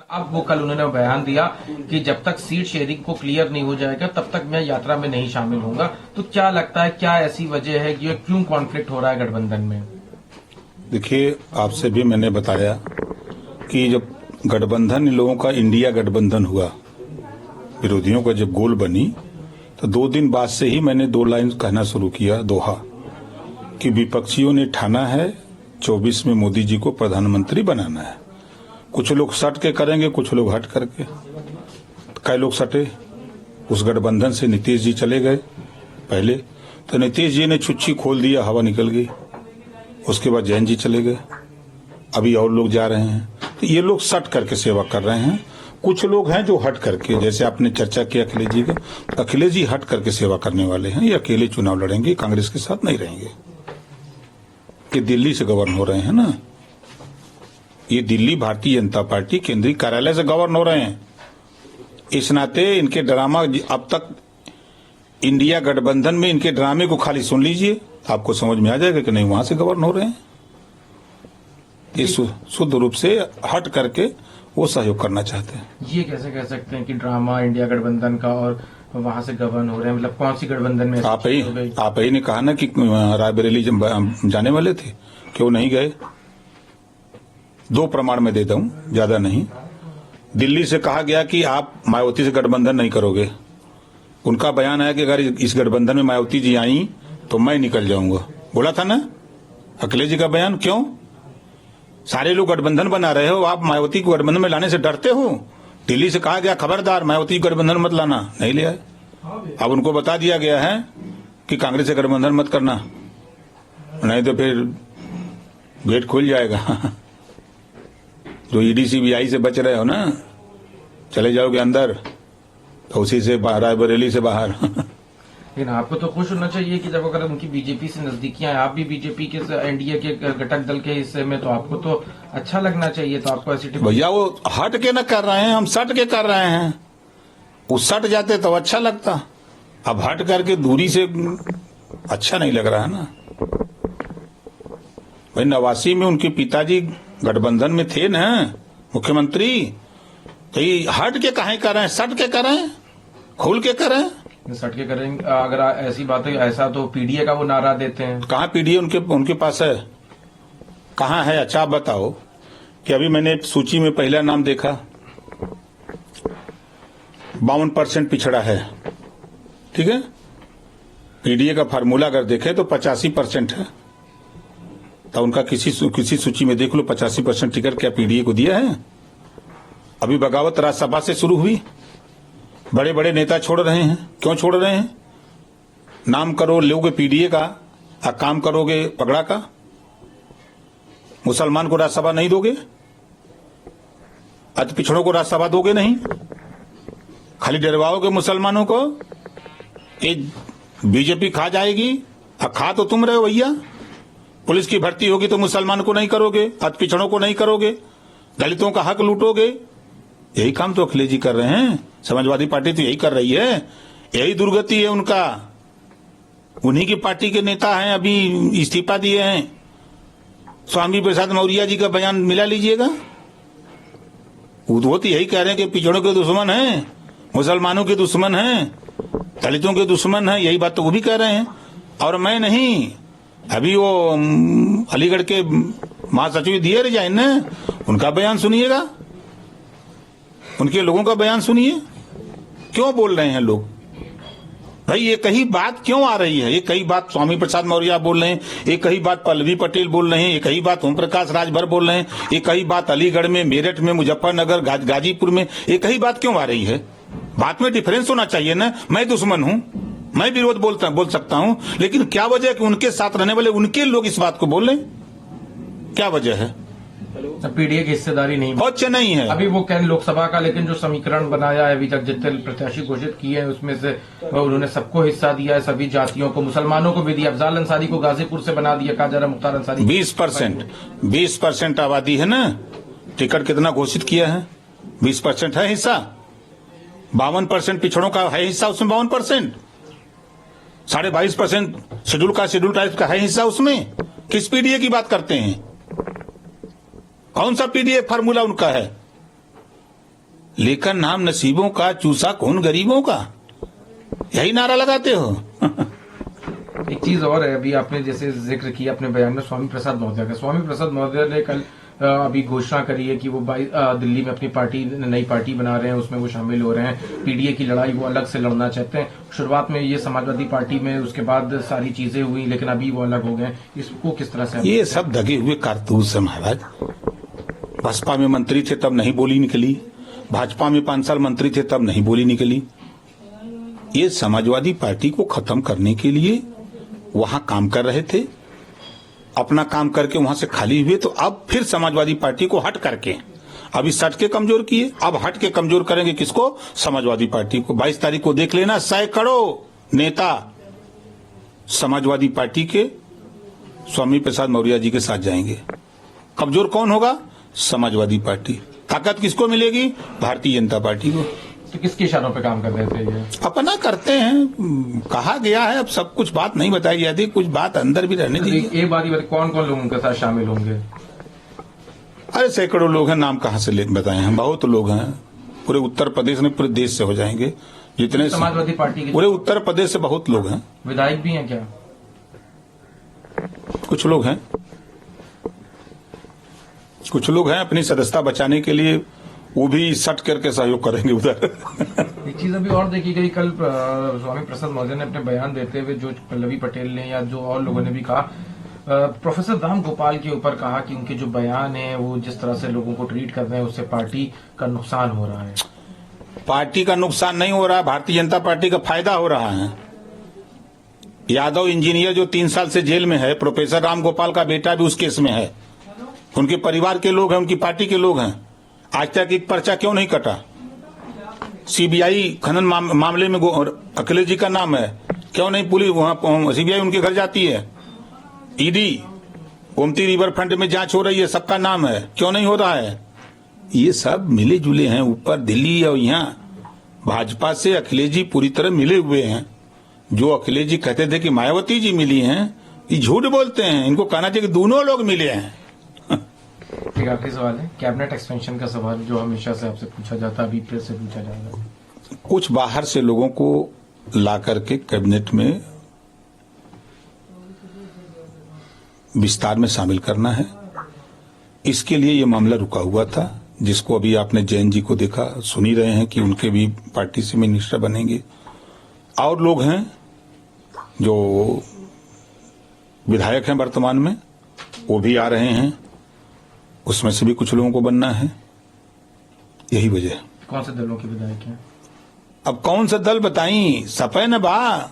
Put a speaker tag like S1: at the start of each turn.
S1: अब वो कल उन्होंने बयान दिया कि जब तक सीट शेयरिंग को क्लियर नहीं हो जाएगा तब तक मैं यात्रा में नहीं शामिल होऊंगा। तो क्या लगता है, क्या ऐसी वजह है कि क्यों कॉन्फ्लिक्ट हो रहा है गठबंधन में?
S2: देखिए, आपसे भी मैंने बताया कि जब गठबंधन इन लोगों का इंडिया गठबंधन हुआ, विरोधियों का जब गोल बनी, तो 2 दिन बाद से ही मैंने 2 लाइन कहना शुरू किया दोहा कि विपक्षियों ने ठाना है 24 में मोदी जी को प्रधानमंत्री बनाना है। कुछ लोग सट के करेंगे, कुछ लोग हट करके। कई लोग सटे, उस गठबंधन से नीतीश जी चले गए पहले, तो नीतीश जी ने छुच्छी खोल दिया, हवा निकल गई। उसके बाद जैन जी चले गए, अभी और लोग जा रहे हैं। तो ये लोग सट करके सेवा कर रहे हैं। कुछ लोग हैं जो हट करके, जैसे आपने चर्चा की अखिलेश जी का, अखिलेश जी हट करके सेवा करने वाले हैं। ये अकेले चुनाव लड़ेंगे, कांग्रेस के साथ नहीं रहेंगे। ये दिल्ली से गवर्न हो रहे हैं ना, ये दिल्ली भारतीय जनता पार्टी केंद्रीय कार्यालय से गवर्न हो रहे हैं। इस नाते इनके ड्रामा, अब तक इंडिया गठबंधन में इनके ड्रामे को खाली सुन लीजिए, आपको समझ में आ जाएगा कि नहीं, वहां से गवर्न हो रहे हैं। ये शुद्ध रूप से हट करके वो सहयोग करना चाहते हैं।
S1: ये कैसे कह सकते हैं कि ड्रामा इंडिया गठबंधन का और वहां से गवर्न हो रहे हैं? मतलब कौन सी गठबंधन में? आप
S2: ही ने कहा ना कि रायबरेली जाने वाले थे, क्यों नहीं गए? 2 प्रमाण में देता हूं, ज्यादा नहीं। दिल्ली से कहा गया कि आप मायावती से गठबंधन नहीं करोगे। उनका बयान है कि अगर इस गठबंधन में मायावती जी आई तो मैं निकल जाऊंगा, बोला था ना अखिलेश जी का बयान। क्यों? सारे लोग गठबंधन बना रहे हो, आप मायावती को गठबंधन में लाने से डरते हो। दिल्ली से कहा गया खबरदार मायावती गठबंधन मत लाना, नहीं लिया। अब उनको बता दिया गया है कि कांग्रेस से गठबंधन मत करना, नहीं तो फिर गेट खुल जाएगा। जो ईडी सीबीआई से बच रहे हो ना, चले जाओगे अंदर, तो उसी से रायबरेली से बाहर।
S1: लेकिन आपको तो खुश होना चाहिए कि जब अगर उनकी बीजेपी से नजदीकियां हैं, आप भी बीजेपी के एनडीए के घटक दल के हिस्से में, तो आपको तो अच्छा लगना चाहिए। तो आपको ऐसी
S2: भैया वो हट के न कर रहे हैं, हम सट के कर रहे हैं। वो सट जाते तो अच्छा लगता, अब हट करके दूरी से अच्छा नहीं लग रहा है ना। भाई 89 में उनके पिताजी गठबंधन में थे ना मुख्यमंत्री, तो ये हट के काहे कर रहे हैं? सट के करें, खुल के करें।
S1: सट के करेंगे अगर ऐसी बात है, ऐसा तो पीडीए का वो नारा देते हैं।
S2: कहाँ पीडीए उनके पास है? कहाँ है? अच्छा आप बताओ कि अभी मैंने सूची में पहला नाम देखा, 52% पिछड़ा है, ठीक है। पीडीए का फार्मूला अगर देखें तो 85% है। तो उनका किसी सूची में देख लो, 85% टिकट क्या पीडीए को दिया है? अभी बगावत राज्यसभा से शुरू हुई, बड़े बड़े नेता छोड़ रहे हैं। क्यों छोड़ रहे हैं? नाम करो लोगे पीडीए का और काम करोगे पगड़ा का। मुसलमान को राज्यसभा नहीं दोगे, अति पिछड़ों को राज्यसभा दोगे नहीं, खाली डरवाओगे मुसलमानों को। बीजेपी खा जाएगी, और खा तो तुम रहे हो भैया। पुलिस की भर्ती होगी तो मुसलमान को नहीं करोगे, अति पिछड़ों को नहीं करोगे, दलितों का हक लूटोगे। यही काम तो अखिलेश जी कर रहे हैं, समाजवादी पार्टी तो यही कर रही है। यही दुर्गति है उनका। उन्हीं की पार्टी के नेता हैं, अभी इस्तीफा दिए हैं। स्वामी प्रसाद मौर्य जी का बयान मिला लीजिएगा, वो तो यही कह रहे हैं कि पिछड़ों के दुश्मन हैं, मुसलमानों के दुश्मन हैं, दलितों के दुश्मन हैं। यही बात तो वो भी कह रहे हैं, और मैं नहीं। अभी वो अलीगढ़ के महासचिव दिए रिजाइन ने, उनका बयान सुनिएगा, उनके लोगों का बयान सुनिए। क्यों बोल रहे हैं लोग? भाई ये कही बात क्यों आ रही है? ये कही बात स्वामी प्रसाद मौर्य बोल रहे हैं, ये कही बात पल्लवी पटेल बोल रहे हैं, ये कही बात ओम प्रकाश राजभर बोल रहे हैं, ये कही बात अलीगढ़ में, मेरठ में, मुजफ्फरनगर, गाजीपुर में, ये कही बात क्यों आ रही है? बात में डिफरेंस होना चाहिए ना। मैं दुश्मन हूं, मैं विरोध बोल सकता हूं, लेकिन क्या वजह है कि उनके साथ रहने वाले उनके लोग इस बात को बोल रहे? क्या वजह है?
S1: पीडीए की हिस्सेदारी नहीं
S2: अच्छा नहीं है
S1: अभी वो कह लोकसभा का, लेकिन जो समीकरण बनाया है अभी तक जितने प्रत्याशी घोषित किए हैं उसमें से उन्होंने सबको हिस्सा दिया है, सभी जातियों को, मुसलमानों को भी दिया। अफजाल अंसारी को गाजीपुर से बना दिया, काजरा मुख्तार अंसारी
S2: 20% आबादी है ना। टिकट कितना घोषित किया है? 20% है हिस्सा। 52% पिछड़ों का है हिस्सा, उसमें 52%। 22.5% शेड्यूल ट्राइब का है हिस्सा उसमें। किस पीडीए की बात करते हैं? कौन सा पीडीए फार्मूला उनका है? लेकर नाम नसीबों का, चूसा कौन गरीबों का, यही नारा लगाते हो।
S1: एक चीज और है, अभी आपने जैसे जिक्र किया अपने बयान में स्वामी प्रसाद महोदय का। स्वामी प्रसाद महोदय ने कल अभी घोषणा करी है कि वो दिल्ली में अपनी पार्टी, नई पार्टी बना रहे हैं, उसमें वो शामिल हो रहे हैं। पीडीए की लड़ाई वो अलग से लड़ना चाहते हैं। शुरुआत में ये समाजवादी पार्टी में, उसके बाद सारी चीजें हुई, लेकिन अभी वो अलग हो गए। इसको किस तरह से?
S2: ये सब दगे हुए कारतूस है महाराज। बसपा में मंत्री थे तब नहीं बोली निकली, भाजपा में 5 साल मंत्री थे तब नहीं बोली निकली। ये समाजवादी पार्टी को खत्म करने के लिए वहां काम कर रहे थे, अपना काम करके वहां से खाली हुए, तो अब फिर समाजवादी पार्टी को हट करके अभी सट के कमजोर किए, अब हट के कमजोर करेंगे किसको? समाजवादी पार्टी को। 22 तारीख को देख लेना, सैकड़ों नेता समाजवादी पार्टी के स्वामी प्रसाद मौर्य जी के साथ जाएंगे। कमजोर कौन होगा? समाजवादी पार्टी। ताकत किसको मिलेगी? भारतीय जनता पार्टी को।
S1: तो किसके इशारों पे काम कर रहे थे ये?
S2: अपना करते हैं, कहा गया है, अब सब कुछ बात नहीं बताई जाती, कुछ बात अंदर भी रहने दीजिए।
S1: एक बात ही बताइए, कौन कौन लोग उनके साथ शामिल होंगे?
S2: अरे सैकड़ों लोग हैं, नाम कहाँ से बताए हैं, बहुत लोग हैं। पूरे उत्तर प्रदेश में, पूरे देश से हो जाएंगे जितने
S1: समाजवादी पार्टी के।
S2: पूरे उत्तर प्रदेश से बहुत लोग हैं।
S1: विधायक भी हैं क्या?
S2: कुछ लोग हैं, कुछ लोग हैं अपनी सदस्यता बचाने के लिए, वो भी सट करके सहयोग करेंगे उधर।
S1: एक चीज अभी और देखी गई, कल स्वामी प्रसाद महोदय ने अपने बयान देते हुए, जो पल्लवी पटेल ने या जो और लोगों ने भी कहा, प्रोफेसर राम गोपाल के ऊपर कहा कि उनके जो बयान है, वो जिस तरह से लोगों को ट्रीट कर रहे हैं, उससे पार्टी का नुकसान हो रहा है।
S2: पार्टी का नुकसान नहीं हो रहा, भारतीय जनता पार्टी का फायदा हो रहा है। यादव इंजीनियर जो 3 साल से जेल में है, प्रोफेसर राम गोपाल का बेटा भी उस केस में है, उनके परिवार के लोग हैं, उनकी पार्टी के लोग हैं। आज तक एक पर्चा क्यों नहीं कटा? सीबीआई खनन मामले में अखिलेश जी का नाम है, क्यों नहीं पुलिस वहां, सीबीआई उनके घर जाती है। ईडी, गोमती रिवर फ्रंट में जांच हो रही है, सबका नाम है, क्यों नहीं हो रहा है? ये सब मिले जुले हैं, ऊपर दिल्ली और यहाँ भाजपा से अखिलेश जी पूरी तरह मिले हुए हैं। जो अखिलेश जी कहते थे कि मायावती जी मिली हैं, ये झूठ बोलते हैं। इनको कहना चाहिए कि दोनों लोग मिले हैं।
S1: एक आखिरी सवाल है, कैबिनेट एक्सपेंशन का सवाल जो हमेशा से आपसे पूछा जाता है, अभी फिर से पूछा जाएगा।
S2: कुछ बाहर से लोगों को ला करके कैबिनेट में विस्तार में शामिल करना है, इसके लिए ये मामला रुका हुआ था, जिसको अभी आपने जैन जी को देखा, सुन ही रहे हैं कि उनके भी पार्टी से मिनिस्टर बनेंगे। और लोग हैं जो विधायक हैं वर्तमान में, वो भी आ रहे हैं, उसमें से भी कुछ लोगों को बनना है। यही वजह है।
S1: कौन से दलों के विधायक हैं?
S2: अब कौन सा दल बताई? सपे न बा।